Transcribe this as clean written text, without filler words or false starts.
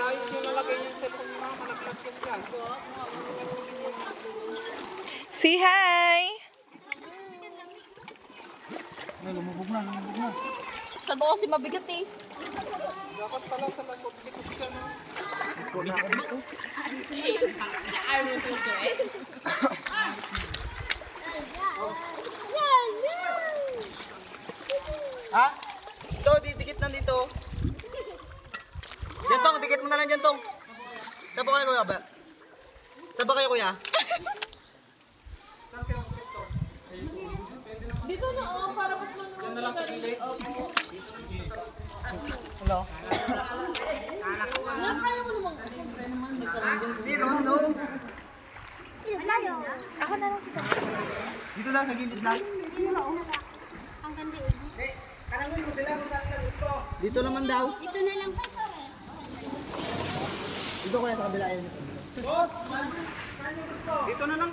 ayos nyo nalagay yung cellphone mo, malaglag yun dyan. Say hi! Lumubog na. Sa doon kasi mabigat eh. Dapat pala sa likod siya na. Ha? Ito, didikit na dito. Jantong, dikit mo na lang Jantong. Saan ba kayo kuya ba? Saan ba kayo kuya? Dito na oh, para mas manuwa. Yan na lang sa gilid. Hello? Kaya mo naman. Siyempre naman, di ka lang din. Dito, no? Ako na lang kita. Dito lang, sa gilid lang. Ang ganda eh. Dito naman daw. Dito na lang. Dito kuya sa kabila yun. Dito na lang.